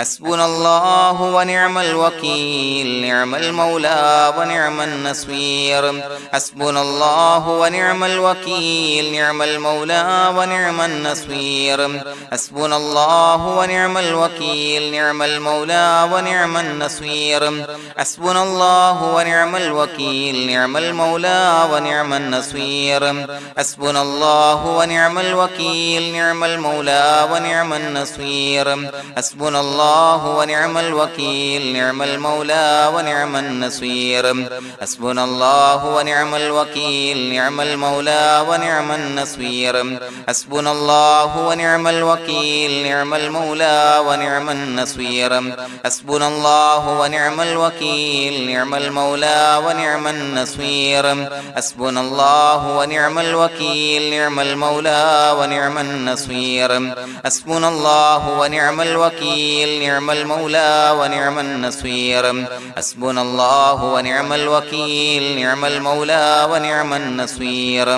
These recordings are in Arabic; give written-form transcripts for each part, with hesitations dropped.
حسبنا الله ونعم الوكيل نعم المولى ونعم النصير حسبنا الله ونعم الوكيل نعم المولى ونعم النصير حسبنا الله ونعم الوكيل نعم المولى ونعم النصير حسبنا الله ونعم الوكيل نعم المولى ونعم النصير حسبنا الله ونعم الوكيل نعم المولى ونعم النصير حسبنا الله ونعم الوكيل نعم المولى ونعم النصير حسبنا الله ونعم الوكيل نعم المولى ونعم النصير حسبنا الله ونعم الوكيل نعم المولى ونعم النصير حسبنا الله ونعم الوكيل نعم المولى ونعم النصير حسبنا الله ونعم الوكيل نعم المولى ونعم النصير حسبنا الله ونعم الوكيل نعم المولى ونعم النصير حسبنا الله ونعم الوكيل نعم المولى ونعم النصير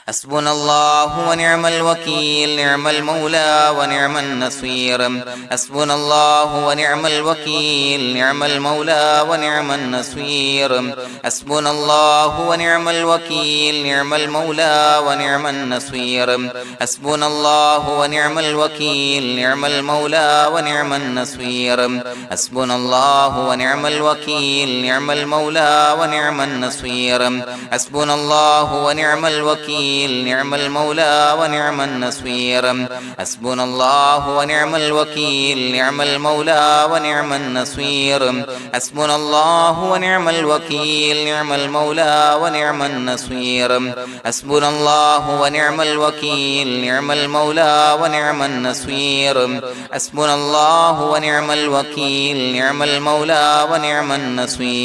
حسبنا الله ونعم الوكيل نعم المولى ونعم النصير حسبنا الله ونعم الوكيل نعم المولى ونعم النصير حسبنا الله ونعم الوكيل نعم المولى ونعم النصير حسبنا الله ونعم الوكيل نعم المولى ونعم النصير حسبنا الله ونعم الوكيل نعم المولى ونعم النصير حسبنا الله ونعم الوكيل نعم المولى ونعم النصير حسبنا الله ونعم الوكيل نعم المولى ونعم النصير حسبنا الله ونعم الوكيل نعم المولى ونعم النصير حسبنا الله ونعم الوكيل نعم المولى ونعم النصير حسبنا الله ونعم الوكيل نعم المولى ونعم النصير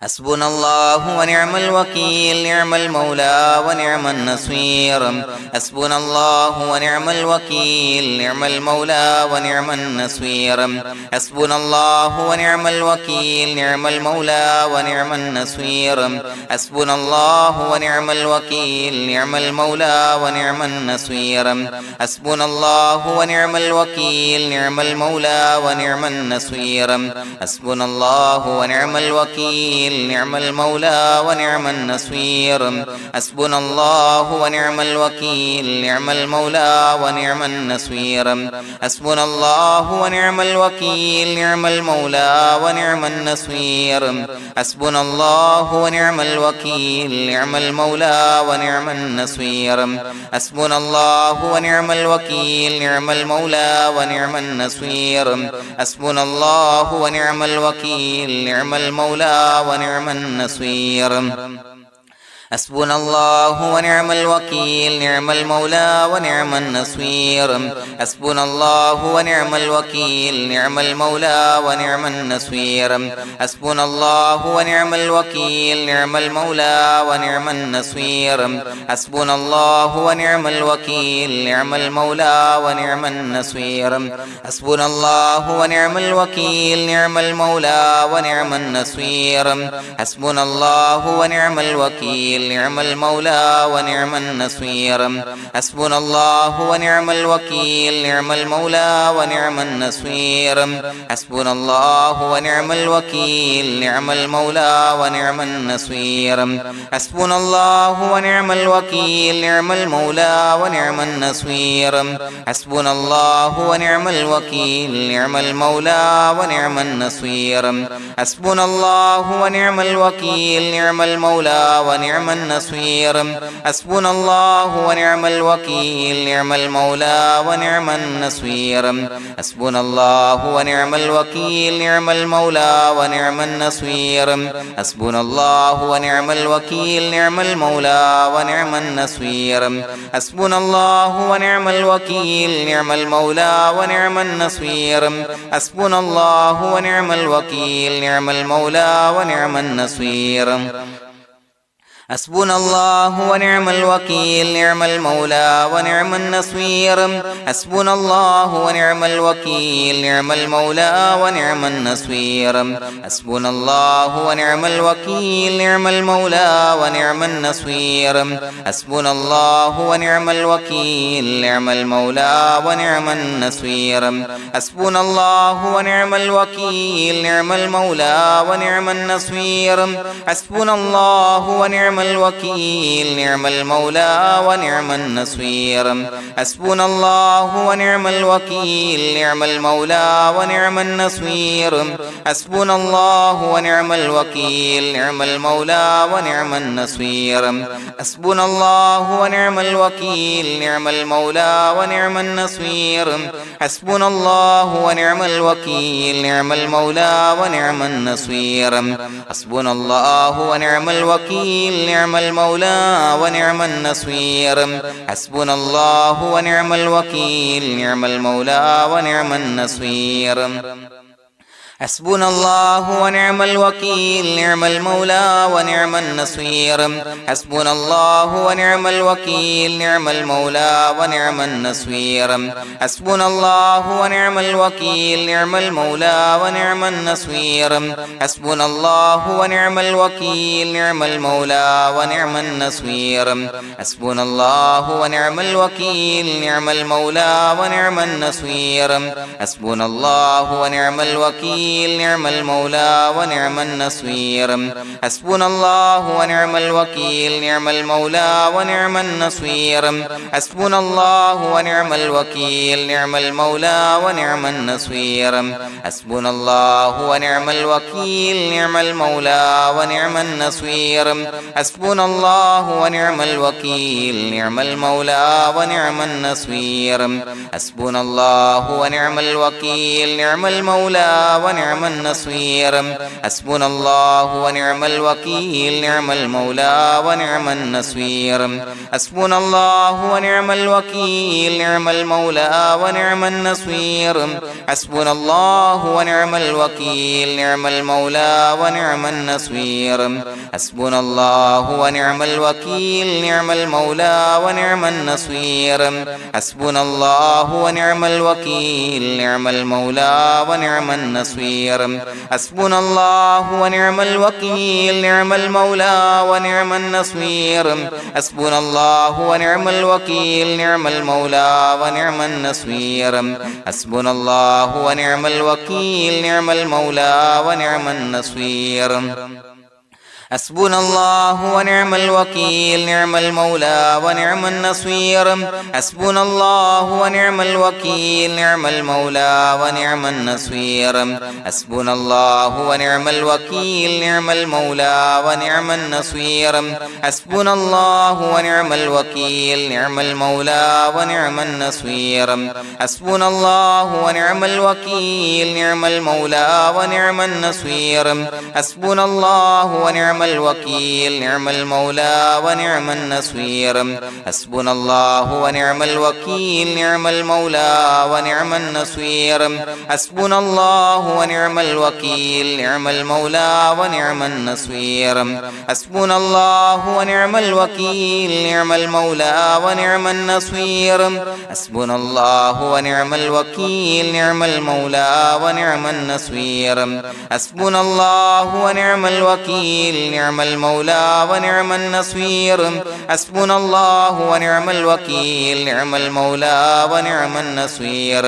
حسبنا الله ونعم الوكيل نعم المولى ونعم النصير حسبنا الله ونعم الوكيل نعم المولى ونعم النصير حسبنا الله ونعم الوكيل نعم المولى ونعم النصير حسبنا الله ونعم الوكيل نعم المولى ونعم النصير حسبنا الله ونعم الوكيل نعم المولى ونعم النصير حسبنا الله ونعم الوكيل نعم المولى ونعم النصير حسبنا الله ونعم الوكيل نعم المولى ونعم النصير حسبنا الله ونعم الوكيل نعم المولى ونعم النصير حسبنا الله ونعم الوكيل نعم المولى ونعم النصير حسبنا الله ونعم الوكيل نعم المولى ونعم النصير حسبنا الله ونعم الوكيل نعم المولى ونعم النصير حسبنا الله ونعم الوكيل نعم المولى ونعم النصير حسبنا الله ونعم الوكيل نعم المولى ونعم النصير حسبنا الله ونعم الوكيل نعم المولى ونعم النصير حسبنا الله ونعم الوكيل نعم المولى ونعم النصير حسبنا الله ونعم الوكيل نعم المولى ونعم النصير حسبنا الله ونعم الوكيل نعم المولى ونعم النصير حسبنا الله ونعم الوكيل نعم المولى ونعم النصير حسبنا الله ونعم الوكيل نعم المولى ونعم النصير حسبنا الله ونعم الوكيل نعم المولى ونعم النصير حسبنا الله ونعم الوكيل نعم المولى ونعم النصير حسبنا الله ونعم الوكيل نعم المولى ونعم النصير حسبنا الله ونعم الوكيل نعم المولى ونعم النصير حسبنا الله ونعم الوكيل نعم المولى ونعم النصير حسبنا الله ونعم الوكيل نعم المولى ونعم النصير حسبنا الله ونعم الوكيل نعم المولى ونعم النصير حسبنا الله ونعم الوكيل نعم المولى ونعم النصير حسبنا الله ونعم الوكيل نعم المولى ونعم النصير حسبنا الله ونعم الوكيل نعم المولى ونعم النصير حسبنا الله ونعم الوكيل نعم المولى ونعم النصير حسبنا الله ونعم الوكيل نعم المولى ونعم النصير حسبنا الله ونعم الوكيل نعم المولى ونعم النصير حسبنا الله ونعم الوكيل نعم المولى ونعم النصير حسبنا الله ونعم الوكيل نعم المولى ونعم النصير حسبنا الله ونعم الوكيل نعم المولى ونعم النصير حسبنا الله ونعم الوكيل نعم المولى ونعم النصير حسبنا الله ونعم الوكيل نعم المولى ونعم النصير حسبنا الله ونعم الوكيل نعم المولى ونعم النصير حسبنا الله ونعم الوكيل نعم المولى ونعم النصير حسبنا الله ونعم الوكيل نعم المولى ونعم النصير حسبنا الله ونعم الوكيل نعم المولى ونعم النصير حسبنا الله ونعم الوكيل نعم المولى ونعم النصير حسبنا الله ونعم الوكيل نعم المولى ونعم النصير حسبنا الله ونعم الوكيل نعم المولى ونعم النصير حسبنا الله ونعم الوكيل نعم المولى ونعم النصير حسبنا الله ونعم الوكيل نعم المولى ونعم النصير حسبنا الله ونعم الوكيل نعم المولى ونعم النصير حسبنا الله ونعم الوكيل نعم المولى ونعم النصير حسبنا الله ونعم الوكيل نعم المولى ونعم النصير حسبنا الله ونعم الوكيل نعم المولى ونعم النصير حسبنا الله ونعم الوكيل نعم المولى ونعم النصير حسبنا الله ونعم الوكيل نعم المولى ونعم النصير حسبنا الله ونعم الوكيل نعم المولى ونعم النصير حسبنا الله ونعم الوكيل نعم المولى ونعم النصير حسبنا الله ونعم الوكيل نعم المولى ونعم النصير حسبنا الله ونعم الوكيل نعم المولى ونعم النصير حسبنا الله ونعم الوكيل نعم المولى ونعم النصير حسبنا الله ونعم الوكيل نعم المولى ونعم النصير حسبنا الله ونعم الوكيل نعم المولى ونعم النصير حسبنا الله ونعم الوكيل نعم المولى ونعم النصير حسبنا الله ونعم الوكيل نعم المولى ونعم النصير حسبنا الله ونعم الوكيل نعم المولى ونعم النصير حسبنا الله ونعم الوكيل نعم المولى ونعم النصير حسبنا الله ونعم الوكيل نعم المولى ونعم النصير حسبنا الله ونعم الوكيل نعم المولى ونعم النصير حسبنا الله ونعم الوكيل نعم المولى ونعم النصير حسبنا الله ونعم الوكيل نعم المولى ونعم النصير حسبنا الله ونعم الوكيل نعم المولى ونعم النصير حسبنا الله ونعم الوكيل نعم المولى ونعم النصير حسبنا الله ونعم الوكيل نعم المولى ونعم النصير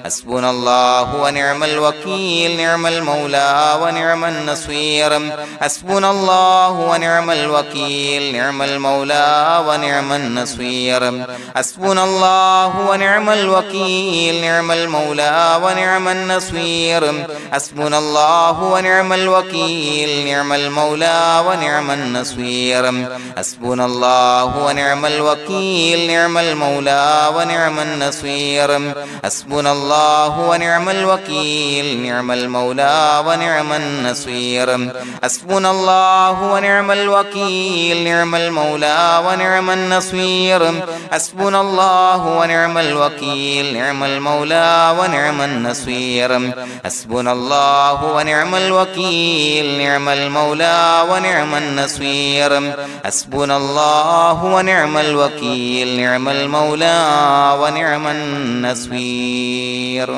حسبنا الله ونعم الوكيل نعم المولى ونعم النصير حسبنا الله ونعم الوكيل نعم المولى ونعم النصير حسبنا الله ونعم الوكيل نعم المولى ونعم النصير حسبنا الله ونعم الوكيل نعم المولى ونعم النصير حسبنا الله ونعم الوكيل نعم المولى ونعم النصير حسبنا الله ونعم الوكيل نعم المولى ونعم النصير حسبنا الله ونعم الوكيل نعم المولى ونعم النصير حسبنا الله ونعم الوكيل نعم المولى ونعم النصير حسبنا الله ونعم الوكيل نعم المولى ونعم النصير حسبنا الله ونعم الوكيل نعم المولى ونعم النصير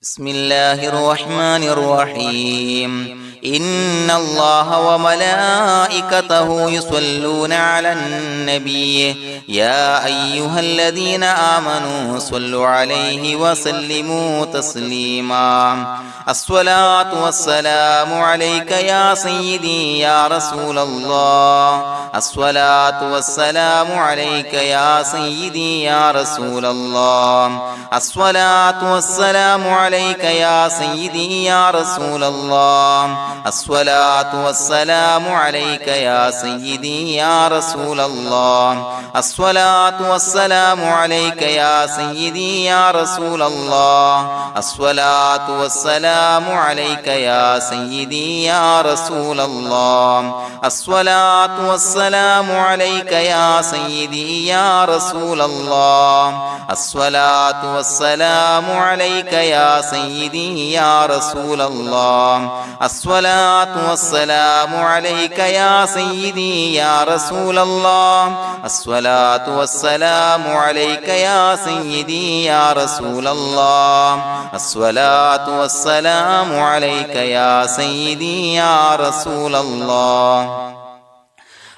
بسم الله الرحمن الرحيم إن الله وملائكته يصلون على النبي يا أيها الذين آمنوا صلوا عليه وسلموا تسليما الصلاة والسلام عليك يا سيدي يا رسول الله الصلاة والسلام عليك يا سيدي يا رسول الله الصلاة والسلام عليك يا سيدي يا رسول الله الصلاة والسلام عليك يا سيدي يا رسول الله الصلاة والسلام عليك يا سيدي يا رسول الله الصلاة والسلام عليك يا سيدي يا رسول الله الصلاة والسلام عليك يا سيدي يا رسول الله الصلاة والسلام عليك يا سيدي يا رسول الله الصلاة والسلام عليك يا سيدي يا رسول الله الصلاة والسلام عليك يا سيدي يا رسول الله الصلاة والسلام عليك يا سيدي يا رسول الله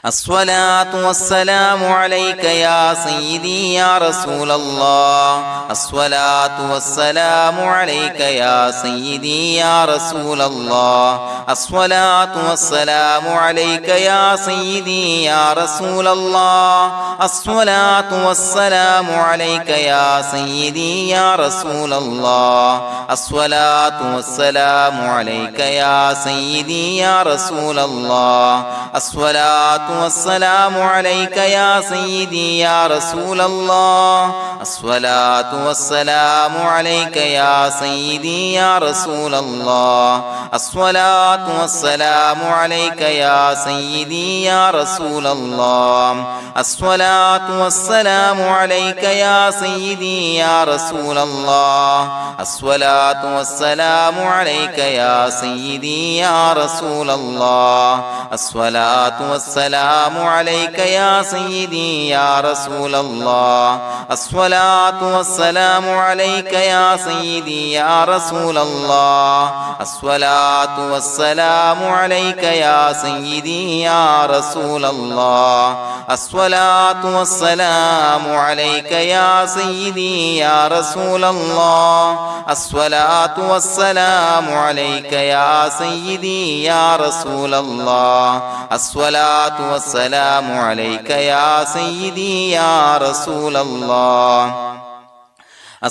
الصلاة والسلام عليك يا سيدي يا رسول الله الصلاة والسلام عليك يا سيدي يا رسول الله الصلاة والسلام عليك يا سيدي يا رسول الله الصلاة والسلام عليك يا سيدي يا رسول الله الصلاة والسلام عليك يا سيدي يا رسول الله الصلاة والسلام عليك يا سيدي يا رسول الله الصلاة والسلام عليك يا سيدي يا رسول الله الصلاة والسلام عليك يا سيدي يا رسول الله الصلاة والسلام عليك يا سيدي يا رسول الله الصلاة والسلام عليك يا سيدي يا رسول الله الصلاة والسلام عليك يا سيدي يا رسول الله الصلاة والسلام عليك يا سيدي يا رسول الله الصلاة والسلام عليك يا سيدي يا رسول الله الصلاة والسلام عليك يا سيدي يا رسول الله الصلاة والسلام عليك يا سيدي يا رسول الله الصلاة والسلام عليك يا سيدي يا رسول الله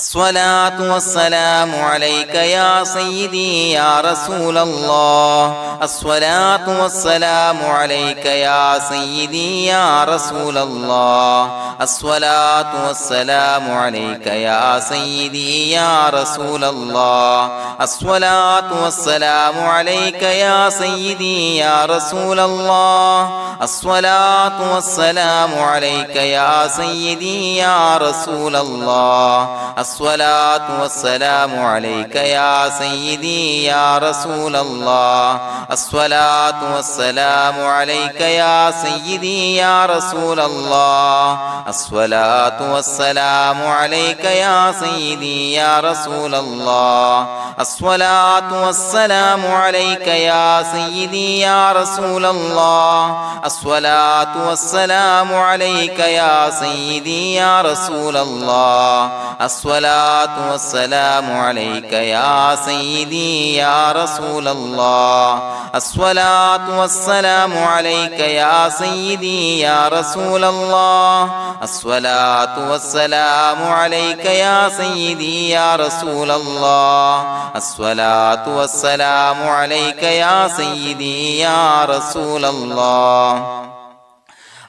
الصلاة والسلام عليك يا سيدي يا رسول الله الصلاة والسلام عليك يا سيدي يا رسول الله الصلاة والسلام عليك يا سيدي يا رسول الله الصلاة والسلام عليك يا سيدي يا رسول الله الصلاة والسلام عليك يا سيدي يا رسول الله الصلاة والسلام عليك يا سيدي يا رسول الله الصلاة والسلام عليك يا سيدي يا رسول الله الصلاة والسلام عليك يا سيدي يا رسول الله الصلاة والسلام عليك يا سيدي يا رسول الله الصلاة والسلام عليك يا سيدي يا رسول الله الصلاة والسلام عليك يا سيدي يا رسول الله الصلاة والسلام عليك يا سيدي يا رسول الله الصلاة والسلام عليك يا سيدي يا رسول الله الصلاة والسلام عليك يا سيدي يا رسول الله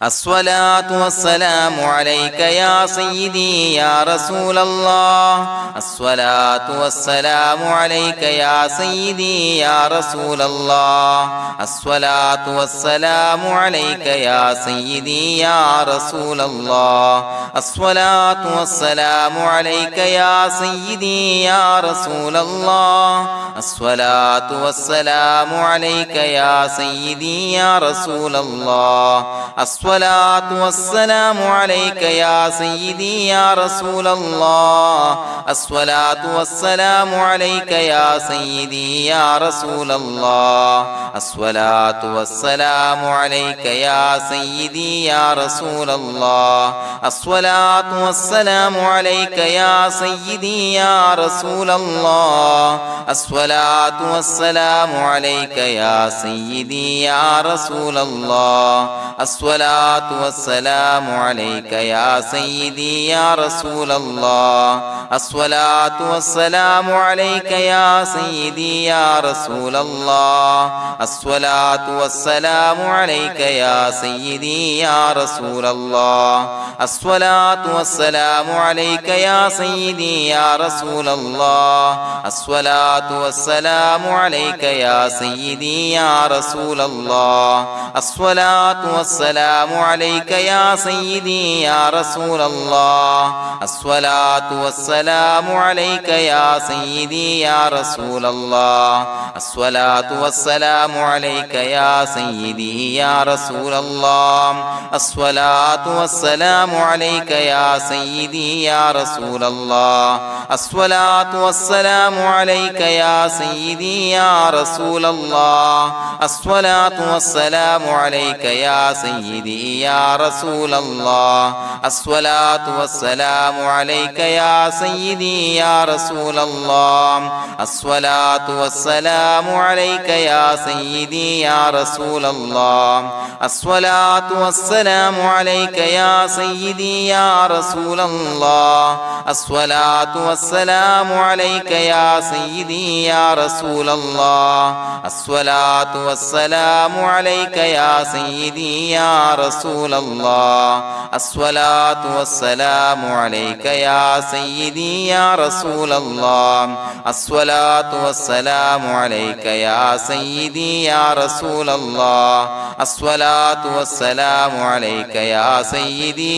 الصلاة والسلام عليك يا سيدي يا رسول الله الصلاة والسلام عليك يا سيدي يا رسول الله الصلاة والسلام عليك يا سيدي يا رسول الله الصلاة والسلام عليك يا سيدي يا رسول الله الصلاة والسلام عليك يا سيدي يا رسول الله الصلاة والسلام عليك يا سيدي يا رسول الله الصلاة والسلام عليك يا سيدي يا رسول الله الصلاة والسلام عليك يا سيدي يا رسول الله الصلاة والسلام عليك يا سيدي يا رسول الله الصلاة والسلام عليك يا سيدي يا رسول الله الصلاة والسلام عليك يا سيدي يا رسول الله الصلاة والسلام عليك يا سيدي يا رسول الله الصلاة والسلام عليك يا سيدي يا رسول الله الصلاة والسلام عليك يا سيدي يا رسول الله الصلاة والسلام عليك يا سيدي يا رسول الله الصلاة والسلام عليك يا سيدي يا رسول الله الصلاة والسلام عليك يا سيدي يا رسول الله الصلاة والسلام عليك يا سيدي يا رسول الله الصلاة والسلام عليك يا سيدي يا رسول الله الصلاة والسلام عليك يا سيدي يا رسول الله الصلاة والسلام عليك يا سيدي يا رسول الله الصلاة والسلام عليك يا سيدي يا رسول الله الصلاة والسلام عليك يا سيدي يا رسول الله الصلاة والسلام عليك يا سيدي يا رسول الله الصلاة والسلام عليك يا سيدي يا رسول الله الصلاة والسلام عليك يا سيدي يا رسول الله الصلاة والسلام عليك يا سيدي يا رسول الله الصلاة والسلام عليك يا سيدي يا رسول الله الصلاة والسلام عليك يا سيدي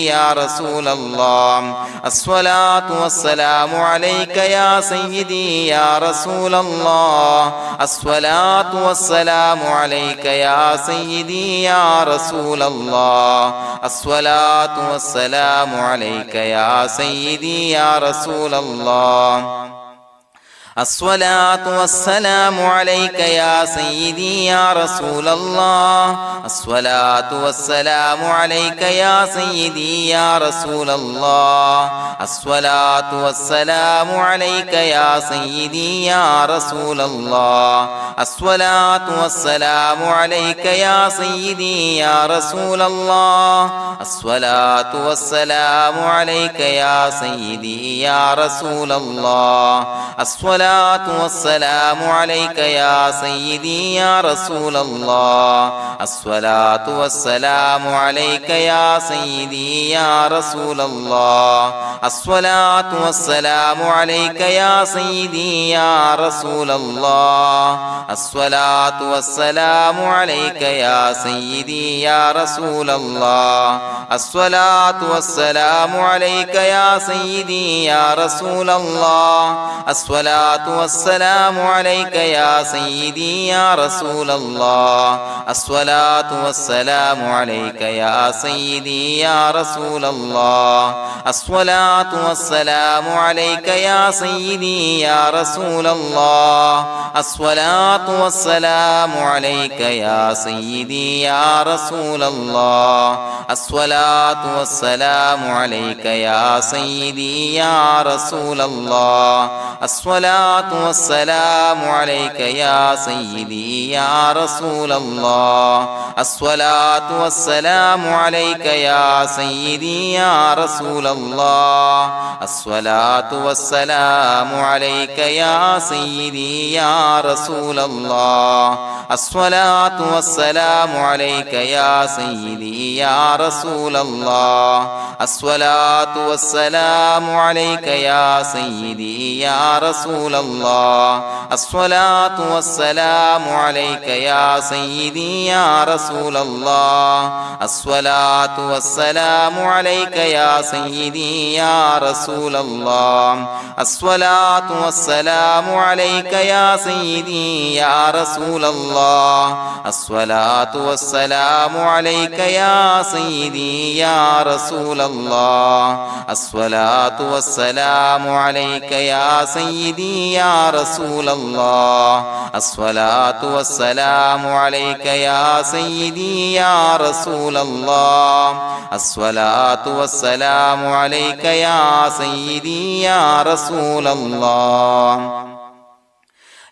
يا رسول الله الصلاة والسلام عليك يا سيدي يا رسول الله الصلاة والسلام عليك يا سيدي يا رسول الله الصلاة والسلام عليك يا سيدي يا رسول الله الصلاة والسلام عليك يا سيدي يا رسول الله الصلاة والسلام عليك يا سيدي يا رسول الله الصلاة والسلام عليك يا سيدي يا رسول الله الصلاة والسلام عليك يا سيدي يا رسول الله الصلاة والسلام عليك يا سيدي يا رسول الله الصلاة والسلام عليك يا سيدي يا رسول الله الصلاة والسلام عليك يا سيدي يا رسول الله الصلاة والسلام عليك يا سيدي يا رسول الله الصلاة والسلام عليك يا سيدي يا رسول الله الصلاة والسلام عليك يا سيدي يا رسول الله الصلاة والسلام عليك يا سيدي يا رسول الله الصلاة والسلام عليك يا سيدي يا رسول الله الصلاة والسلام عليك يا سيدي يا رسول الله الصلاة والسلام عليك يا سيدي يا رسول الله الصلاة والسلام عليك يا سيدي يا رسول الله الصلاة الصلاة والسلام عليك يا سيدي يا رسول الله الصلاة والسلام عليك يا سيدي يا رسول الله الصلاة والسلام عليك يا سيدي يا رسول الله الصلاة والسلام عليك يا سيدي يا رسول الله الصلاة والسلام عليك يا سيدي يا رسول الله الصلاة والسلام عليك يا سيدي يا رسول الله الصلاة والسلام عليك يا سيدي يا رسول الله الصلاة والسلام عليك يا سيدي يا رسول الله الصلاة والسلام عليك يا سيدي يا رسول الله الصلاة والسلام عليك يا سيدي يا رسول الله الصلاة والسلام عليك يا سيدي يا رسول الله الصلاة والسلام عليك يا سيدي يا رسول الله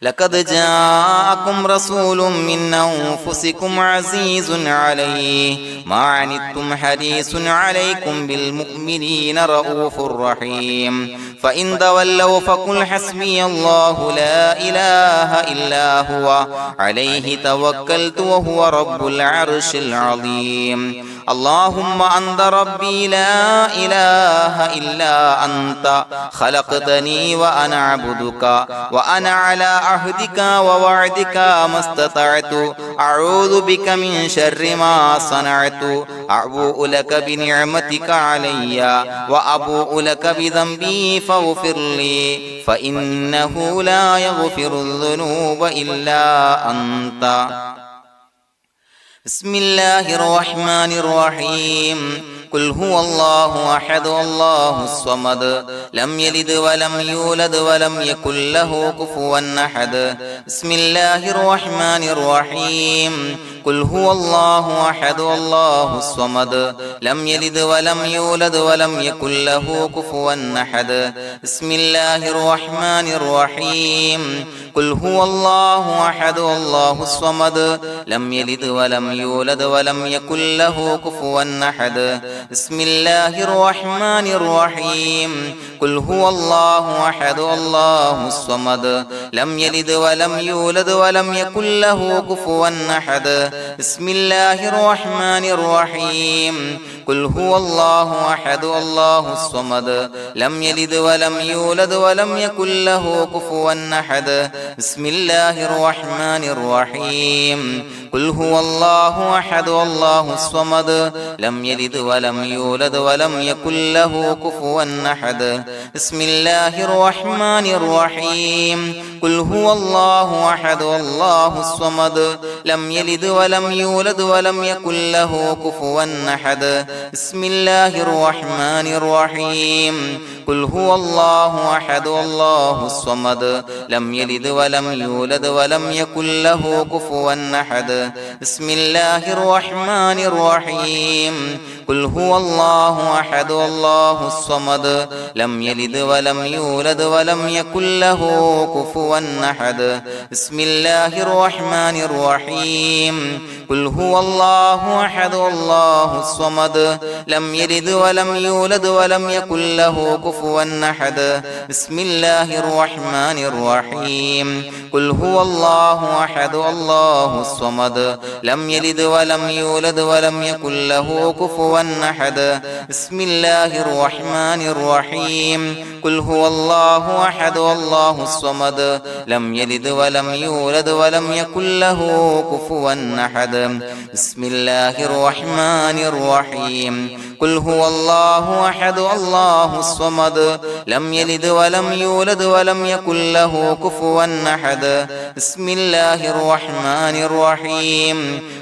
لقد جاءكم رسول من أنفسكم عزيز عليه ما عنتم حريص عليكم بالمؤمنين رؤوف رحيم فإن تولوا فقل حسبي الله لا إله إلا هو عليه توكلت وهو رب العرش العظيم اللهم أنت ربي لا إله إلا أنت خلقتني وأنا عبدك وأنا على عهدك ووعدك ما استطعت أعوذ بك من شر ما صنعت أبوء لك بنعمتك علي وأبوء لك بذنبي فاغفر لي فإنه لا يغفر الذنوب إلا أنت بسم الله الرحمن الرحيم قل هو الله أحد الله الصمد لم يلد ولم يولد ولم يكن له كفوا أحد بسم الله الرحمن الرحيم قل هو الله أحد الله الصمد لم يلد ولم يولد ولم يكن له كفوا أحد بسم الله الرحمن الرحيم قل هو الله أحد الله الصمد لم يلد ولم يولد ولم يكن له كفوا أحد بسم الله الرحمن الرحيم قل هو الله أحد الله الصمد لم يلد ولم يولد ولم يكن له كفوا أحد بسم الله الرحمن الرحيم قل هو الله أحد الله الصمد لم يلد ولم يولد ولم يكن له كفوا أحد بسم الله الرحمن الرحيم قل هو الله أحد الله الصمد لم يلد ولم يولد ولم يكن له كفوا أحد بسم الله الرحمن الرحيم قل هو الله أحد الله الصمد لم يلد ولم يولد ولم يكن له كفوا أحد بسم الله الرحمن الرحيم قل هو الله أحد الله الصمد لم يلد ولم يولد ولم يكن له كفوا أحد بسم الله الرحمن الرحيم قل هو الله أحد الله الصمد لم يلد ولم يولد ولم يكن له كفوا أحد بسم الله الرحمن الرحيم قل هو الله أحد الله الصمد لم يلد ولم يولد ولم يكن له كفوا أحد بسم الله الرحمن الرحيم قل هو الله أحد الله الصمد لم يلد ولم يولد ولم يكن له كفوا أحد بسم الله الرحمن الرحيم قل هو الله أحد الله الصمد لم يلد ولم يولد ولم يكن له كفوا أحد بسم الله الرحمن الرحيم قل هو الله أحد الله الصمد لم يلد ولم يولد ولم يكن له كفوا أحد بسم الله الرحمن الرحيم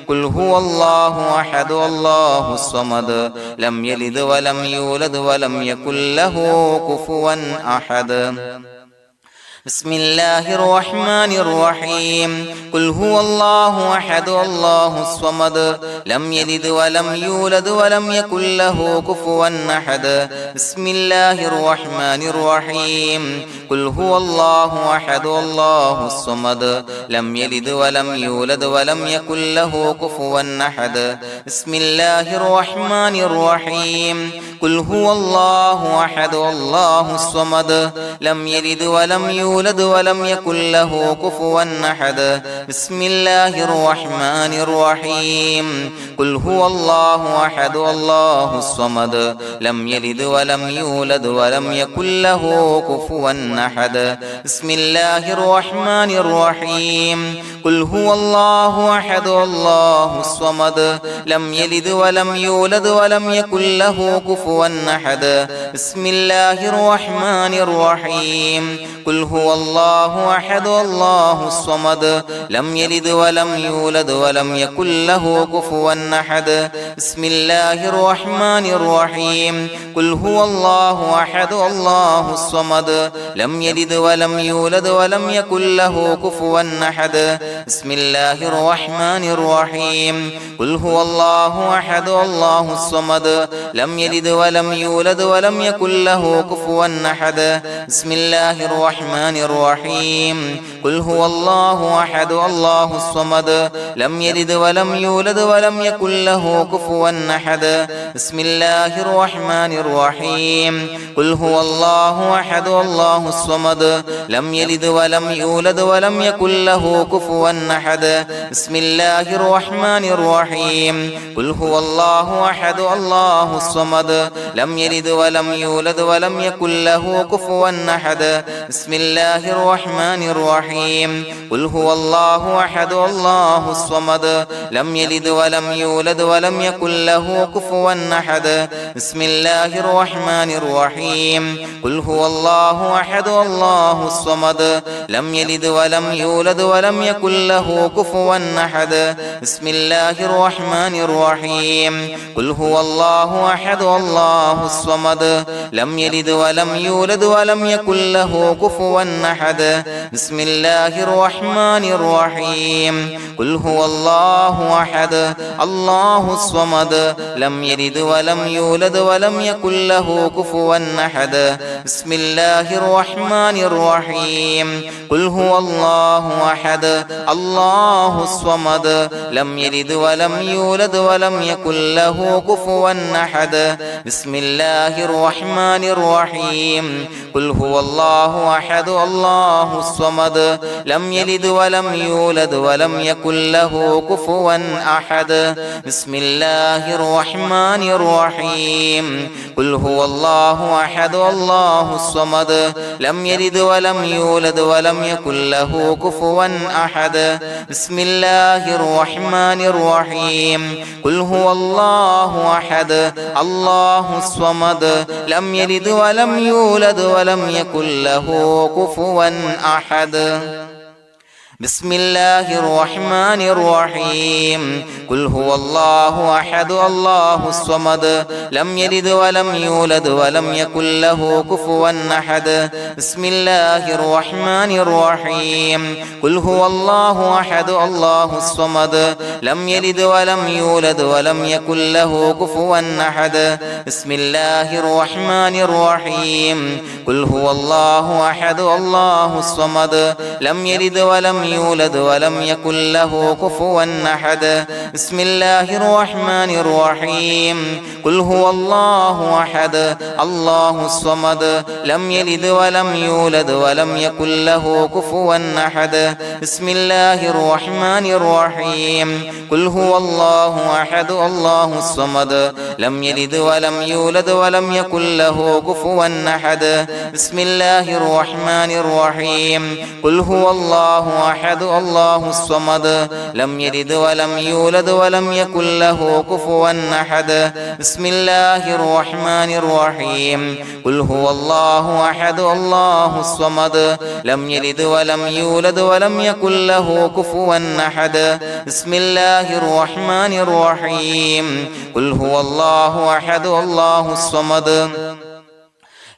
قل هو الله أحد الله الصمد لم يلد ولم يولد ولم يكن له كفوا أحد بسم الله الرحمن الرحيم قل هو الله أحد الله الصمد لم يلد ولم يولد ولم يكن له كفوا أحد بسم الله الرحمن الرحيم قل هو الله أحد الله الصمد لم يلد ولم يولد ولم يكن له كفوا أحد بسم الله الرحمن الرحيم قل هو الله أحد الله الصمد لم يلد ولم يولد ولم يكن له كفوا أحد بسم الله الرحمن الرحيم قل هو الله أحد الله الصمد لم يلد ولم يولد ولم يكن له كفوا أحد بسم الله الرحمن الرحيم قل هو الله أحد الله الصمد لم يلد ولم يولد ولم يكن له كفوا أحد بسم الله الرحمن الرحيم قل هو الله أحد الله الصمد لم يلد ولم يولد ولم يكن له كفوا أحد بسم الله الرحمن الرحيم قل هو الله أحد الله الصمد لم يلد ولم يولد ولم يكن له كفوا أحد بسم الله الرحمن الرحيم قل هو الله أحد الله الصمد لم يلد ولم يولد ولم يكن له كفوا أحد بسم الله الرحمن الرحيم قل هو الله أحد الله الصمد لم يلد ولم يولد ولم يكن له كفوا أحد بسم الله الرحمن الرحيم قل هو الله أحد الله الصمد لم يلد ولم يولد ولم يكن له كفوا أحد بسم الله الرحمن الرحيم قل هو الله أحد الله الصمد لم يلد ولم يولد ولم يكن له كفوا أحد بسم الله الرحمن الرحيم قل هو الله أحد الله الصمد لم يلد ولم يولد ولم يكن له كفوا أحد بسم الله الرحمن الرحيم قل هو الله أحد الله الصمد لم يلد ولم يولد ولم يكن له كفوا أحد بسم الله الرحمن الرحيم قل هو الله أحد الله الصمد لم يلد ولم يولد ولم يكن له كفوا أحد بسم الله الرحمن الرحيم قل هو الله أحد الله الصمد لم يلد ولم يولد ولم يكن له كفوا أحد بسم الله الرحمن الرحيم قل هو الله أحد الله الصمد لم يلد ولم يولد ولم يكن له كفوا أحد بسم الله الرحمن الرحيم قل هو الله أحد الله الصمد لم يلد ولم يولد ولم يكن له كفوا أحد بسم الله الرحمن الرحيم قل هو الله أحد الله الصمد لم يلد ولم يولد ولم يكن له كفوا أحد بسم الله الرحمن الرحيم قل هو الله أحد الله الصمد لم يلد ولم يولد ولم يكن له كفوا أحد بسم الله الرحمن الرحيم قل هو الله أحد الله الصمد لم يلد ولم يولد ولم يكن له كفوا أحد بسم الله الرحمن الرحيم قل هو الله أحد الله الصمد لم يلد ولم يولد ولم يكن له كفوا أحد بسم الله الرحمن الرحيم قل هو الله أحد الله الصمد لم يلد ولم يولد ولم يكن له كفوا أحد بسم الله الرحمن الرحيم قل هو الله أحد الله الصمد لم يلد ولم يولد ولم يكن له كفوا أحد بسم الله الرحمن الرحيم قل هو الله أحد الله الصمد لم يلد ولم يولد ولم يكن له كفوا أحد بسم الله الرحمن الرحيم قل هو الله أحد الله الصمد لم يلد ولم يولد ولم يكن له كفوا أحد بسم الله الرحمن الرحيم قل هو الله أحد الله الصمد لم يلد ولم يولد ولم يكن له كفوا أحد بسم الله الرحمن الرحيم قل هو الله أحد الله الصمد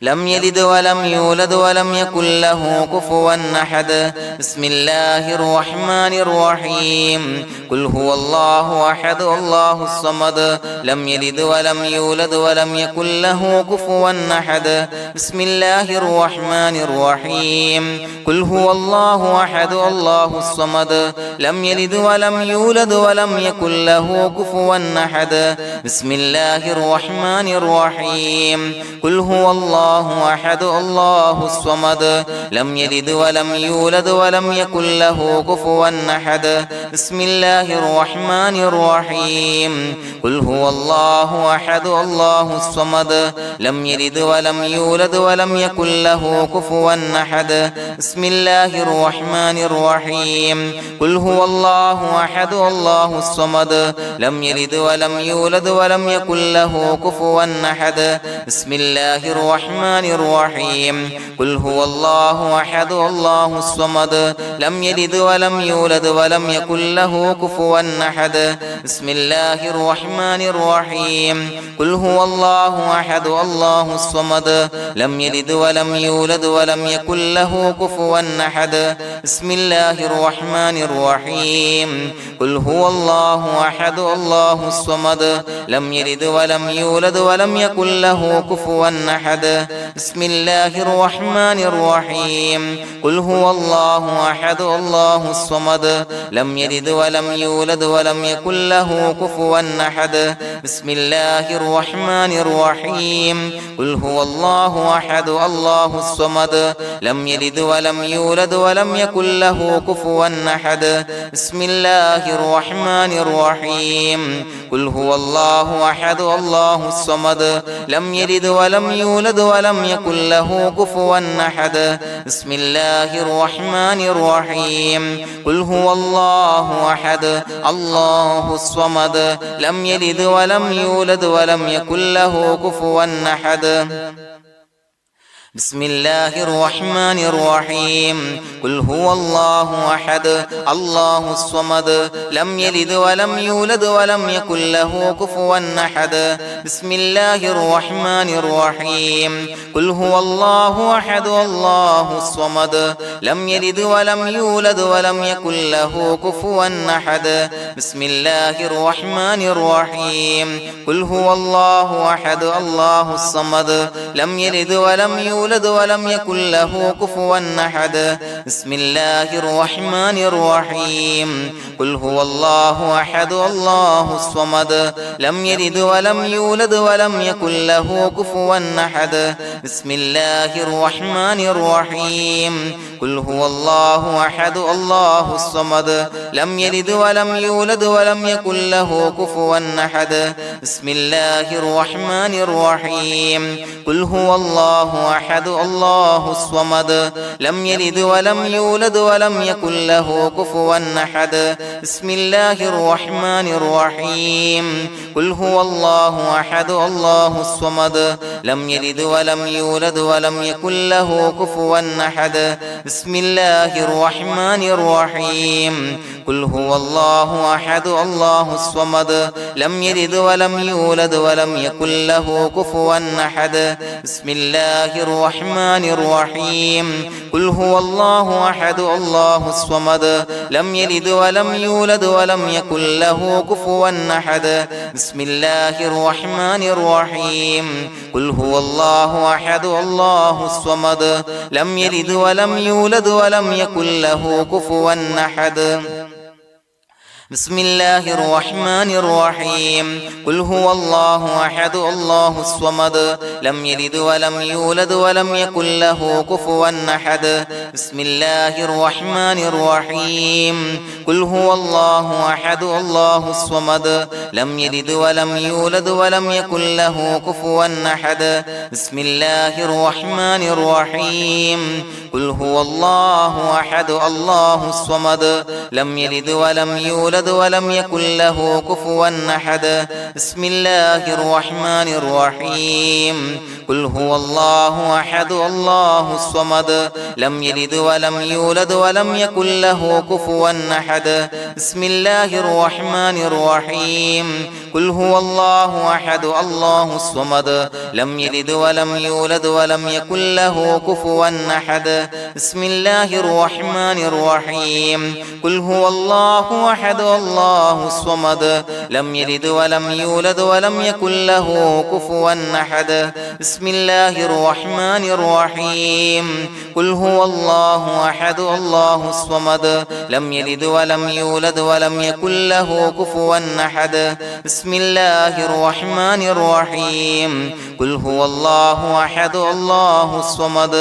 لم يلد ولم يولد ولم يكن له كفوا أحد بسم الله الرحمن الرحيم قل هو الله أحد الله الصمد لم يلد ولم يولد ولم يكن له كفوا أحد بسم الله الرحمن الرحيم قل هو الله أحد الله الصمد لم يلد ولم يولد ولم يكن له كفوا أحد بسم الله الرحمن الرحيم قل هو الله أحد الله الصمد لم يلد ولم يولد ولم يكن له كفوا أحد بسم الله الرحمن الرحيم قل هو الله أحد الله الصمد لم يلد ولم يولد ولم يكن له كفوا أحد بسم الله الرحمن الرحيم قل هو الله أحد الله الصمد لم يلد ولم يولد ولم يكن له كفوا أحد بسم الله الرحمن الرحيم قل هو الله أحد الله الصمد لم يلد ولم يولد ولم يكن له كفوا أحد بسم الله الرحمن الرحيم قل هو الله أحد الله الصمد لم يلد ولم يولد ولم يكن له كفوا أحد بسم الله الرحمن الرحيم قل هو الله أحد الله الصمد لم يلد ولم يولد ولم يكن له كفوا أحد بسم الله الرحمن الرحيم قل هو الله أحد الله الصمد لم يلد ولم يولد ولم يكن له كفوا أحد بسم الله الرحمن الرحيم قل هو الله أحد الله الصمد لم يلد ولم يولد ولم يكن له كفوا أحد بسم الله الرحمن الرحيم قل هو الله أحد الله الصمد لم يلد ولم يولد ولم يكن له كفوا أحد بسم الله الرحمن الرحيم قل هو الله أحد الله الصمد لم يلد ولم يولد ولم يكن له كفوا أحد بسم الله الرحمن الرحيم قل هو الله أحد الله الصمد لم يلد ولم يولد ولم يكن له كفوا أحد بسم الله الرحمن الرحيم قل هو الله أحد الله الصمد لم يلد ولم يولد ولم يكن له كفوا أحد بسم الله الرحمن الرحيم قل هو الله أحد الله الصمد لم يلد ولم يولد ولم يكن له كفوا أحد بسم الله الرحمن الرحيم قل هو الله أحد الله الصمد لم يلد ولم يولد ولم يكن له كفوا أحد بسم الله الرحمن الرحيم قل هو الله أحد الله الصمد لم يلد ولم يولد ولم يكن له كفوا أحد بسم الله الرحمن الرحيم قل هو الله أحد الله الصمد لم يلد ولم يولد ولم يكن له كفوا أحد بسم الله الرحمن الرحيم قل هو الله أحد الله الصمد لم يلد ولم يولد ولم يكن له كفوا أحد بسم الله الرحمن الرحيم قل هو الله أحد الله الصمد لم يلد ولم يولد ولم يكن له كفوا أحد بسم الله الرحمن الرحيم قل هو الله أحد الله الصمد لم يلد ولم يولد ولم يكن له كفوا أحد بسم الله الرحمن الرحيم قل هو الله أحد الله الصمد لم يلد ولم يولد ولم يكن له كفوا أحد بسم الله الرحمن الرحيم قل هو الله أحد الله الصمد لم يلد ولم يولد ولم يكن له كفوا أحد بسم الله الرحمن الرحيم قل هو الله أحد الله الصمد لم يلد ولم يولد ولم يكن له كفوا أحد بسم الله الرحمن الرحيم قل هو الله أحد الله الصمد لم يلد ولم يولد يولد ولم يكن له كفوا أحد بسم الله الرحمن الرحيم قل هو الله أحد الله الصمد لم يلد ولم يولد ولم يكن له كفوا أحد بسم الله الرحمن الرحيم قل هو الله أحد الله الصمد لم يلد ولم يولد ولم يكن له كفوا أحد بسم الله الرحمن الرحيم قل هو الله أحد الله الصمد لم يلد ولم يولد ولم يكن له كفوا أحد بسم الله الرحمن الرحيم قل هو الله أحد الله الصمد لم يلد ولم يولد ولم يكن له كفوا أحد بسم الله الرحمن الرحيم قل هو الله أحد الله الصمد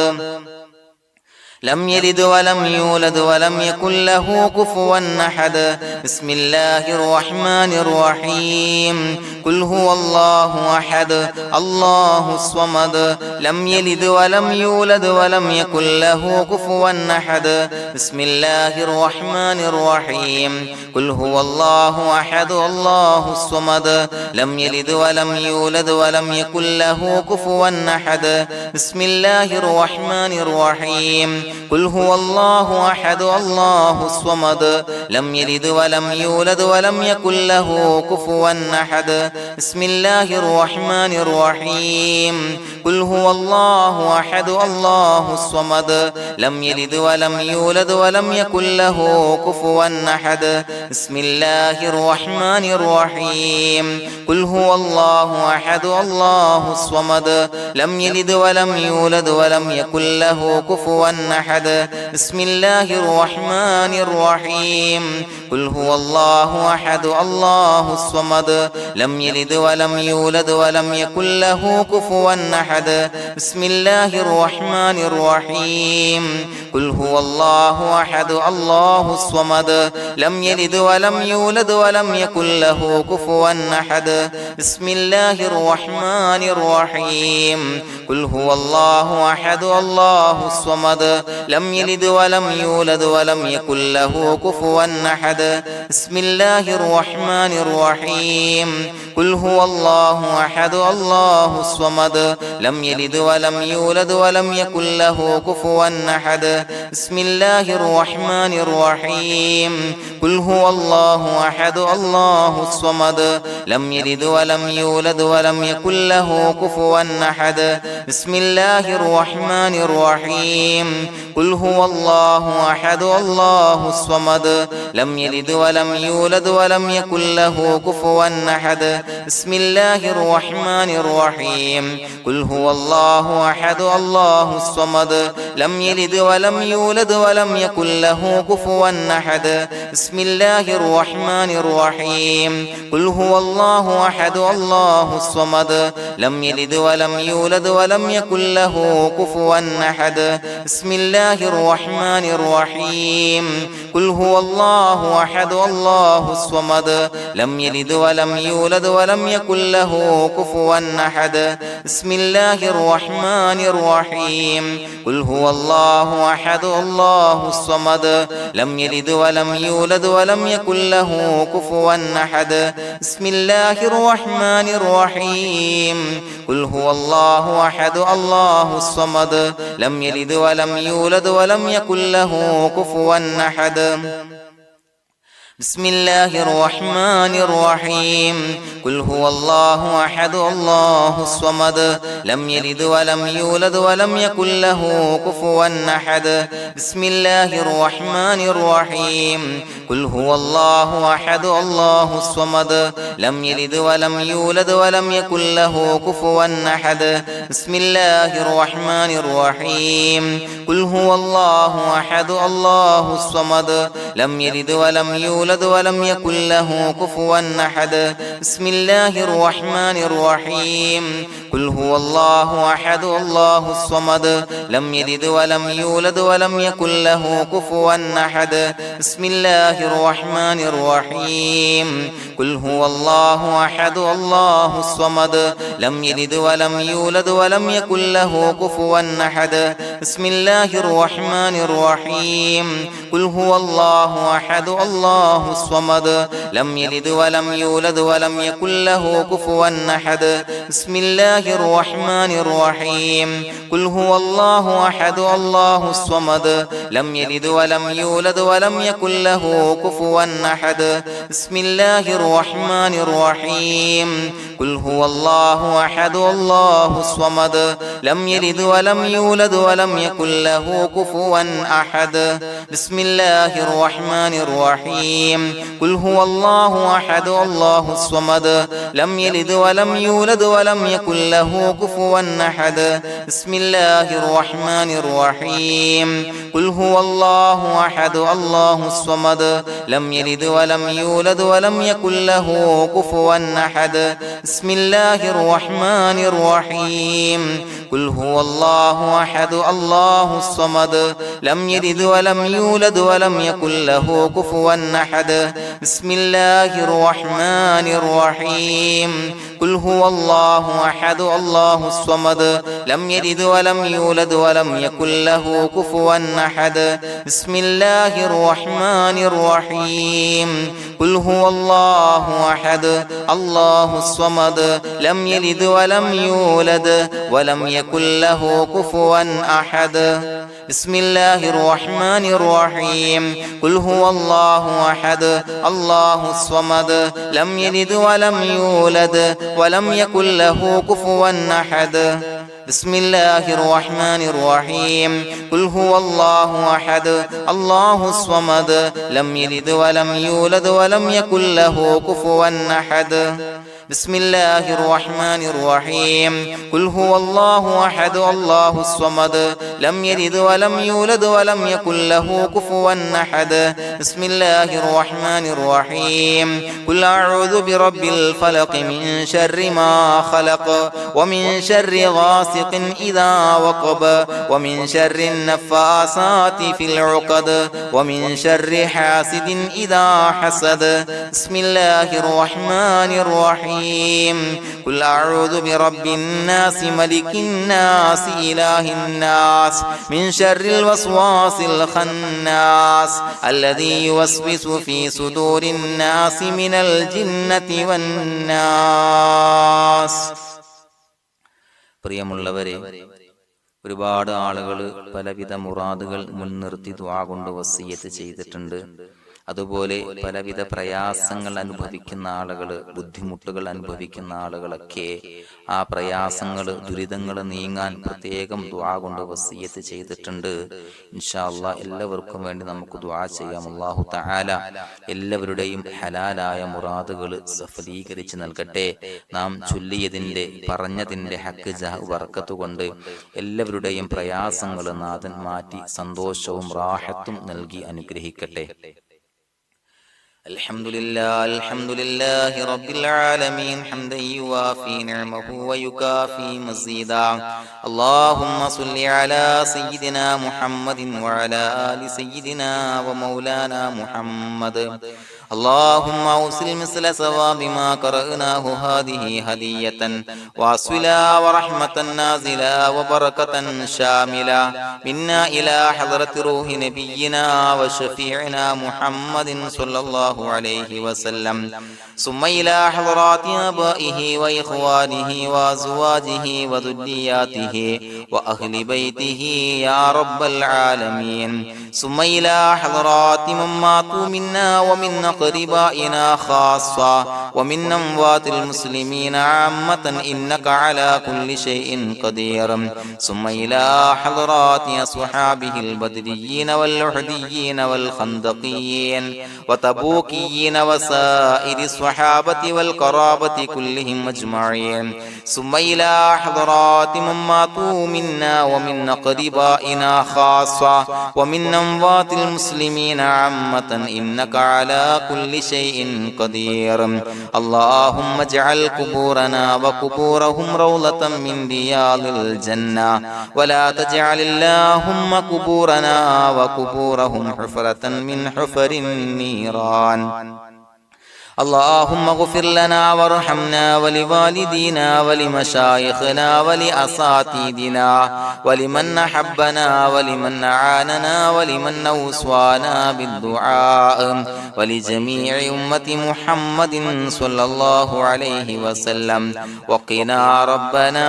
لم يلد ولم يولد ولم يكن له كفوا أحد بسم الله الرحمن الرحيم قل هو الله أحد الله الصمد لم يلد ولم يولد ولم يكن له كفوا أحد بسم الله الرحمن الرحيم قل هو الله أحد الله الصمد لم يلد ولم يولد ولم يكن له كفوا أحد بسم الله الرحمن الرحيم قل هو الله أحد الله الصمد لم يلد ولم يولد ولم يكن له كفوا أحد بسم الله الرحمن الرحيم قل هو الله أحد الله الصمد لم يلد ولم يولد ولم يكن له كفوا أحد بسم الله الرحمن الرحيم قل هو الله أحد الله الصمد لم يلد ولم يولد ولم يكن له كفوا أحد بسم الله الرحمن الرحيم قل هو الله أحد الله الصمد لم يلد ولم يولد ولم يكن له كفوا أحد بسم الله الرحمن الرحيم قل هو الله أحد الله الصمد لم يلد ولم يولد ولم يكن له كفوا أحد بسم الله الرحمن الرحيم قل هو الله أحد الله الصمد لم يلد ولم يولد ولم يكن له كفوا أحد بسم الله الرحمن الرحيم قل هو الله أحد الله الصمد لم يلد ولم يولد ولم يكن له كفوا أحد بسم الله الرحمن الرحيم قل هو الله أحد الله الصمد لم يلد ولم يولد ولم يكن له كفوا أحد بسم الله الرحمن الرحيم قل هو الله أحد الله الصمد لم يلد ولم يولد ولم يكن له كفوا أحد بسم الله الرحمن الرحيم قل هو الله أحد الله الصمد لم يلد ولم يولد ولم يكن له كفوا أحد بسم الله الرحمن الرحيم قل هو الله أحد الله الصمد لم يلد ولم يولد ولم يكن له كفوا أحد بسم الله الرحمن الرحيم قل هو الله أحد الله الصمد لم يلد ولم يولد ولم يكن له كفوا أحد بسم الله الرحمن الرحيم قل هو الله أحد الله الصمد لم يلد ولم يولد ولم يكن له كفوا أحد بسم الله الرحمن الرحيم قل هو الله أحد الله الصمد لم يلد ولم يولد ولم يكن له كفوا أحد بسم الله الرحمن الرحيم قل هو الله أحد الله الصمد لم يلد ولم يولد ولم يكن له كفوا أحد بسم الله الرحمن الرحيم قل هو الله أحد الله الصمد لم يلد ولم يولد ولم يكن له كفوا أحد بسم الله الرحمن الرحيم قل هو الله أحد الله الصمد لم يلد ولم يولد ولم يكن له كفوا أحد بسم الله الرحمن الرحيم قل هو الله أحد الله الصمد لم يلد ولم يولد ولم يكن له كفوا أحد بسم الله الرحمن الرحيم قل هو الله أحد الله الصمد لم يلد ولم يولد ولم يكن له كفوا أحد بسم الله الرحمن الرحيم قل هو الله الله أحد الله الصمد لم يلد ولم يولد ولم يكن له كفوا أحد بسم الله الرحمن الرحيم قل هو الله أحد الله الصمد لم يلد ولم يولد ولم يكن له كفوا أحد بسم الله الرحمن الرحيم قل هو الله أحد الله الصمد لم يلد ولم يولد ولم يكن له كفوا أحد بسم الله الرحمن الرحيم قل هو الله أحد الله الصمد لم يلد ولم يولد ولم يكن له كفوا أحد بسم الله الرحمن الرحيم قل هو الله أحد الله الصمد لم يلد ولم يولد ولم يكن له كفوا أحد بسم الله الرحمن الرحيم قل هو الله أحد الله الصمد لم يلد ولم يولد ولم يكن له كفوا أحد بسم الله الرحمن الرحيم قل هو الله أحد الله الصمد لم يلد ولم يولد ولم يكن له كفوا أحد بسم الله الرحمن الرحيم قل هو الله أحد الله الصمد لم يلد ولم يولد ولم يكن له كفوا أحد بسم الله الرحمن الرحيم قل هو الله أحد الله الصمد لم يلد ولم يولد ولم يكن له كفوا أحد بسم الله الرحمن الرحيم قل هو الله أحد الله الصمد لم يلد ولم يولد ولم يكن له كفوا أحد بسم الله الرحمن الرحيم قل هو الله أحد الله الصمد لم يلد ولم يولد ولم يكن له كفوا أحد بسم الله الرحمن الرحيم قل أعوذ برب الفلق من شر ما خلق ومن شر غاسق إذا وقب ومن شر النفاثات في العقد ومن شر حاسد إذا حسد بسم الله الرحمن الرحيم قل أعوذ برب الناس ملك الناس إله الناس من شر الوسواس الخناس الذي يوسوس في صدور الناس من الجنة والناس. പ്രിയമുള്ളവരെ, ഒരുപാട് ആളുകൾ പലവിധ മുറാദുകൾ മുൻനിർത്തി ദുആ കൊണ്ട് വസിയ്യത്ത് ചെയ്തിട്ടുണ്ട്. അതുപോലെ പലവിധ പ്രയാസങ്ങൾ അനുഭവിക്കുന്ന ആളുകൾ, ബുദ്ധിമുട്ടുകൾ അനുഭവിക്കുന്ന ആളുകളൊക്കെ ആ പ്രയാസങ്ങൾ, ദുരിതങ്ങൾ നീങ്ങാൻ പ്രത്യേകം ദുആ കൊണ്ട് വസിയ്യത്ത് ചെയ്തിട്ടുണ്ട്. ഇൻഷാ അല്ലാഹ് എല്ലാവർക്കും വേണ്ടി നമുക്ക് ദുആ ചെയ്യാം. അല്ലാഹു തആല എല്ലാവരുടെയും ഹലാലായ മുറാദുകൾ സഫലീകരിച്ച് നൽകട്ടെ. നാം ചൊല്ലിയതിന്റെ, പറഞ്ഞതിന്റെ ഹക്ക് ജാഹ് ബർക്കത്ത് കൊണ്ട് എല്ലാവരുടെയും പ്രയാസങ്ങൾ നാഥൻ മാറ്റി സന്തോഷവും റാഹത്തും നൽകി അനുഗ്രഹിക്കട്ടെ. الحمد لله رب العالمين حمدا يوافي نعمه ويكافي مزيدا. اللهم صل على سيدنا محمد وعلى آل سيدنا ومولانا محمد. اللهم أوصل مثل ثواب ما قرأناه هذه هدية واصلا ورحمة نازلا وبركة شاملة منا إلى حضرة روح نبينا وشفيعنا محمد صلى الله عليه وسلم، ثم إلى حضرات آبائه وإخوانه وأزواجه وذرياته وأهل بيته يا رب العالمين، ثم إلى حضرات من ماتوا منا ومن أقربائنا خاصة ومن أموات المسلمين عامة إنك على كل شيء قدير، ثم إلى حضرات أصحابه البدريين والأحديين والخندقيين وتبوكيين وسائر الصحابة والقرابة كلهم أجمعين، ثم إلى حضرات من ماتوا منا ومن أقربائنا خاصة ومن أموات المسلمين عامة إنك على كل شيء قدير. اللهم اجعل قبورنا وقبورهم روضة من رياض الجنة، ولا تجعل اللهم قبورنا وقبورهم حفرة من حفر النيران. اللهم اغفر لنا وارحمنا ولوالدينا ولمشايخنا ولأساتذتنا ولمن أحبنا ولمن أعاننا ولمن أوصانا بالدعاء ولجميع أمة محمد صلى الله عليه وسلم وقنا ربنا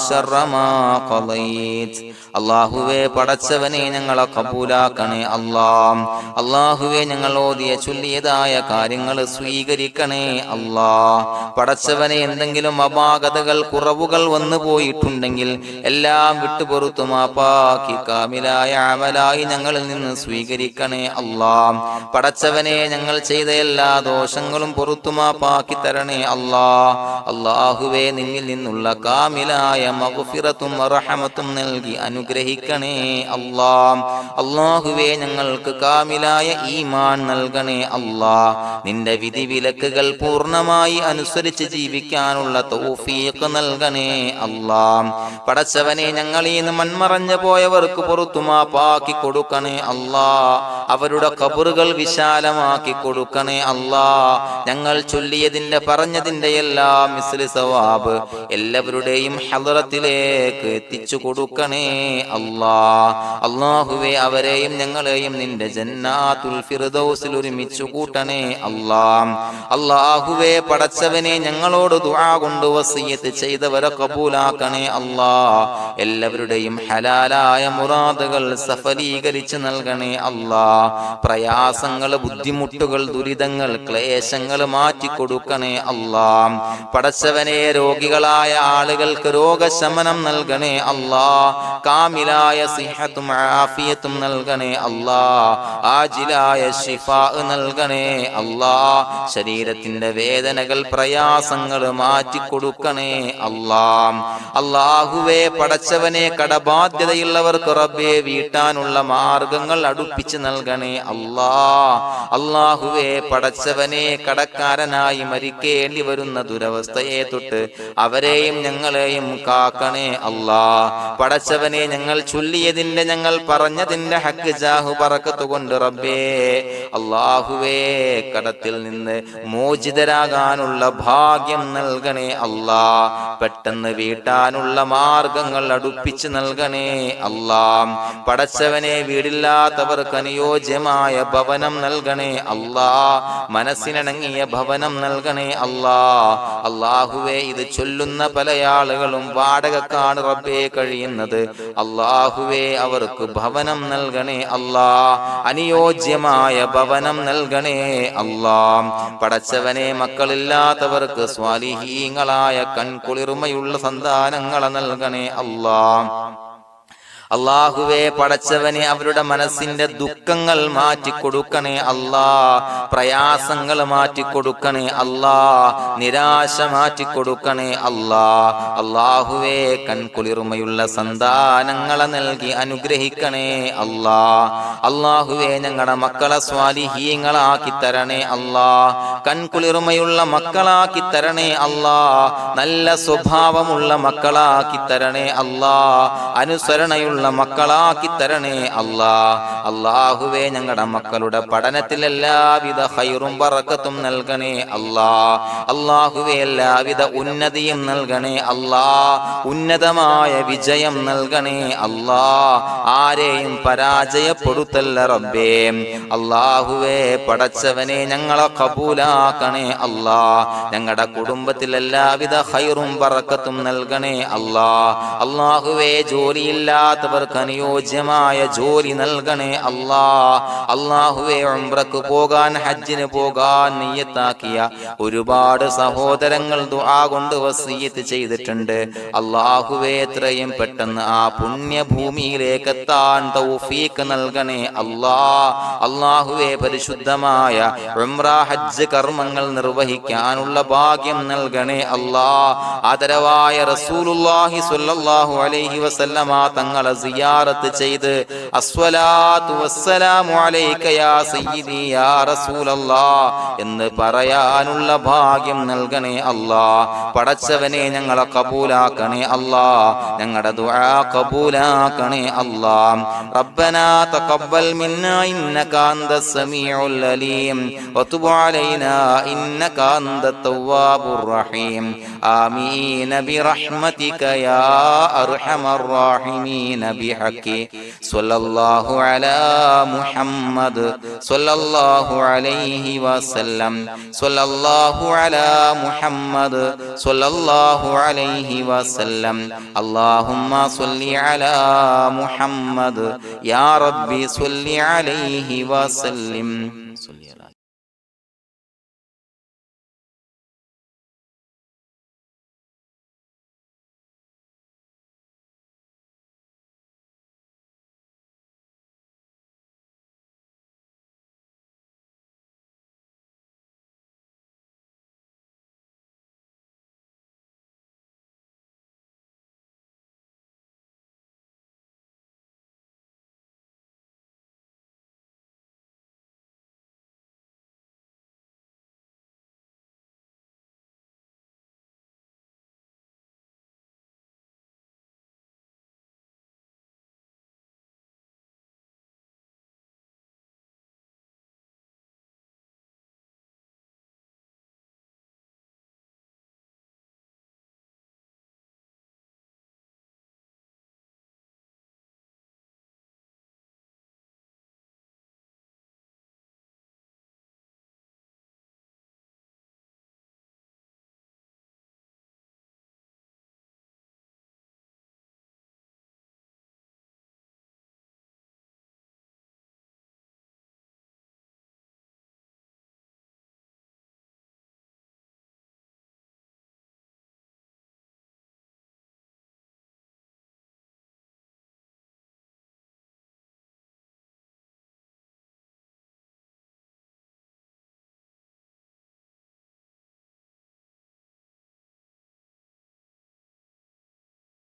شر ما قضيت. അള്ളാഹുവേ പടച്ചവനെ ഞങ്ങളെ കബൂലാക്കണേ അല്ലാഹ്. അള്ളാഹുവേ ഞങ്ങൾ ഓതിയ ചൊല്ലിയതായ കാര്യങ്ങൾ സ്വീകരിക്കണേ അല്ലാഹ്. പടച്ചവനെ എന്തെങ്കിലും അപാകതകൾ കുറവുകൾ വന്നു പോയിട്ടുണ്ടെങ്കിൽ എല്ലാം വിട്ടുപൊറുത്തു മാപ്പാക്കി കാമിലായ അമലായി ഞങ്ങളിൽ നിന്ന് സ്വീകരിക്കണേ അല്ലാഹ്. പടച്ചവനെ ഞങ്ങൾ ചെയ്ത എല്ലാ ദോഷങ്ങളും പൊറുത്തു മാപ്പാക്കി തരണേ അല്ലാഹ്. അള്ളാഹുവേ നിന്നിൽ നിന്നുള്ള കാമിലായ മഗ്ഫിറത്തും റഹമത്തും നൽകി അനുഗ്രഹിക്കണേ അല്ലാഹ്. അല്ലാഹുവേ ഞങ്ങൾക്ക് കാമിലായ ഈമാൻ നൽകണേ അല്ലാഹ്. നിന്റെ വിധി വിലക്കുകൾ പൂർണ്ണമായി അനുസരിച്ച് ജീവിക്കാനുള്ള തൗഫീഖ് നൽകണേ അല്ലാഹ്. പടച്ചവനെ ഞങ്ങളിൽ നിന്ന് മൺമറഞ്ഞു പോയവർക്ക് പുറത്തു മാപ്പാക്കി കൊടുക്കണേ അല്ലാഹ്. അവരുടെ ഖബറുകൾ വിശാലമാക്കി കൊടുക്കണേ അല്ലാഹ്. ഞങ്ങൾ ചൊല്ലിയതിന്റെ പറഞ്ഞതിന്റെ എല്ലാം മിസ്ലി സവാബ് എല്ലാവരുടെയും ഹളറത്തിലേക്ക് എത്തിച്ചു കൊടുക്കണേ അല്ലാഹ്. അല്ലാഹുവേ അവരെയും ഞങ്ങളെയും നിന്റെ ജന്നാത്തുൽ ഫിർദൗസിൽ ഒരുമിച്ചു കൂട്ടണേ അല്ലാഹ്. അല്ലാഹുവേ പടച്ചവനെ ഞങ്ങളോട് ദുആ കൊണ്ട് വസിയത്ത് ചെയ്തവരെ കബൂലാക്കണേ അല്ലാഹ്. എല്ലാവരുടെയും ഹലാലായ മുറാദുകൾ സഫലീകരിച്ച് നൽകണേ അല്ലാഹ്. പ്രയാസങ്ങൾ, ബുദ്ധിമുട്ടുകൾ, ദുരിതങ്ങൾ, ക്ലേശങ്ങൾ മാറ്റിക്കൊടുക്കണേ അല്ലാഹ്. പടച്ചവനെ രോഗികളായ ആളുകൾക്ക് രോഗശമനം നൽകണേ അല്ലാഹ്. കാമിലായ സിഹത്തും ആഫിയത്തും നൽകണേ അല്ലാഹ്. ആജിലായ ശിഫാ നൽകണേ അല്ലാഹ്. ശരീരത്തിന്റെ വേദനകൾ, പ്രയാസങ്ങൾ മാറ്റിക്കൊടുക്കണേ അല്ലാഹ്. അല്ലാഹുവേ പടച്ചവനെ കടബാധ്യതയുള്ളവർക്ക് റബ്ബേ വീട്ടാനുള്ള മാർഗങ്ങൾ അടുപ്പിച്ച് നൽകണേ അല്ലാഹ്. അല്ലാഹുവേ പടച്ചവനെ കടക്കാരനായി മരിക്കേണ്ടി വരുന്ന ദുരവസ്ഥയെ തൊട്ട് അവരെയും ഞങ്ങളെയും കാക്കണേ അല്ലാഹ്. പടച്ചവനെ ഞങ്ങൾ ചൊല്ലിയതിന്റെ, ഞങ്ങൾ പറഞ്ഞതിന്റെ ഹക്ക് ജാഹു ബറക്കത്ത് കൊണ്ട് റബ്ബേ അല്ലാഹുവേ കടത്തിൽ നിന്ന് മോചിതരാകാനുള്ള ഭാഗ്യം നൽകണേ അല്ലാഹ്. പെട്ടെന്ന് വീട്ടാനുള്ള മാർഗങ്ങൾ അടുപ്പിച്ച് നൽകണേ അല്ലാഹ്. പടച്ചവനെ വീടില്ലാത്തവർക്ക് അനുയോജ്യമായ ഭവനം നൽകണേ അല്ലാഹ്. മനസ്സിനിണങ്ങിയ ഭവനം നൽകണേ അല്ലാഹ്. അല്ലാഹുവേ ഇത് ചൊല്ലുന്ന പല ആളുകളും വാടകക്കാണ് റബ്ബേ കഴിയുന്നത്. അല്ലാഹുവേ അവർക്ക് ഭവനം നൽകണേ അല്ലാഹ്. അനുയോജ്യമായ ഭവനം നൽകണേ അല്ലാഹ്. പടച്ചവനെ മക്കളില്ലാത്തവർക്ക് സ്വാലിഹീങ്ങളായ കൺകുളിർമയുള്ള സന്താനങ്ങളെ നൽകണേ അല്ലാഹ്. അല്ലാഹുവേ പടച്ചവനെ അവരുടെ മനസ്സിന്റെ ദുഃഖങ്ങൾ മാറ്റിക്കൊടുക്കണേ അല്ലാഹ്. പ്രയാസങ്ങൾ മാറ്റിക്കൊടുക്കണേ അല്ലാഹ്. നിരാശ മാറ്റിക്കൊടുക്കണേ അല്ലാഹ്. അല്ലാഹുവേ കൺകുളിർമയുള്ള സന്താനങ്ങളെ നൽകി അനുഗ്രഹിക്കണേ അല്ലാഹ്. അല്ലാഹുവേ ഞങ്ങളുടെ മക്കളെ സ്വാലിഹീങ്ങളാക്കി തരണേ അല്ലാഹ്. കൺകുളിർമയുള്ള മക്കളാക്കി തരണേ അല്ലാഹ്. നല്ല സ്വഭാവമുള്ള മക്കളാക്കി തരണേ അല്ലാഹ്. അനുസരണയുള്ള മക്കളാക്കി തരണേ അല്ലാഹ്. അല്ലാഹുവേ ഞങ്ങളുടെ മക്കളുടെ പഠനത്തിൽ എല്ലാവിധ ഖൈറും ബറക്കത്തും നൽകണേ അല്ലാഹ്. അല്ലാഹുവേ എല്ലാവിധ ഉന്നതിയും നൽകണേ അല്ലാഹ്. ഉന്നതമായ വിജയം നൽകണേ അല്ലാഹ്. ആരെയും പരാജയപ്പെടുത്തല്ല റബ്ബേ. അല്ലാഹുവേ പടച്ചവനെ ഞങ്ങളെ കബൂലാക്കണേ അല്ലാഹ്. ഞങ്ങളുടെ കുടുംബത്തിൽ എല്ലാവിധ ഖൈറും ബറക്കത്തും നൽകണേ അല്ലാഹ്. അല്ലാഹുവേ ജോലിയില്ലാത്ത അനുയോജ്യമായ ജോലി നൽകണേ അല്ലാഹ്. അല്ലാഹുവേ ഉംറക്ക് പോകാൻ, ഹജ്ജിന് പോകാൻ നിയ്യത്താക്കിയ ഒരുപാട് സഹോദരങ്ങൾ ദുആ കൊണ്ട് വസിയത്ത് ചെയ്തിട്ടുണ്ട്. അല്ലാഹുവേ എത്രയും പെട്ടെന്ന് ആ പുണ്യഭൂമിയിലേക്ക് എത്താൻ തൗഫീഖ് നൽകണേ അല്ലാഹ്. അല്ലാഹുവേ പരിശുദ്ധമായ ഉംറ ഹജ്ജ് കർമ്മങ്ങൾ നിർവഹിക്കാനുള്ള ഭാഗ്യം നൽകണേ അല്ലാഹ്. ആദരവായ റസൂലുള്ളാഹി സ്വല്ലല്ലാഹു അലൈഹി വസല്ലമ തങ്ങളെ സിയാറത്ത് ചെയ്ത് അസ്സലാത്തു വസ്സലാമു അലൈക യാ സയ്യിദി യാ റസൂലല്ലാഹ് എന്ന് പറയാനുള്ള ഭാഗ്യം നൽകണേ അല്ലാഹ്. പടച്ചവനെ ഞങ്ങളെ കബൂലാക്കണേ അല്ലാഹ്, ഞങ്ങളുടെ ദുആ കബൂലാക്കണേ അല്ലാഹ്. റബ്ബനാ തഖബ്ബൽ മിന്നാ ഇന്നക അന്തസ് സമീഉൽ അലീം വതുബ് അലൈനാ ഇന്നക അന്തത് തവ്വാബുർ റഹീം. ആമീൻ ബിറഹ്മതിക യാ അർഹമർ റഹീമീൻ ബിഹഖി സ്വല്ലല്ലാഹു അലാ മുഹമ്മദ് സ്വല്ലല്ലാഹു അലൈഹി വസല്ലം സ്വല്ലല്ലാഹു അലാ മുഹമ്മദ് സ്വല്ലല്ലാഹു അലൈഹി വസല്ലം. അല്ലാഹുമ്മ സ്വല്ലി അലാ മുഹമ്മദ് യാ റബ്ബി സ്വല്ലി അലൈഹി വസല്ലം.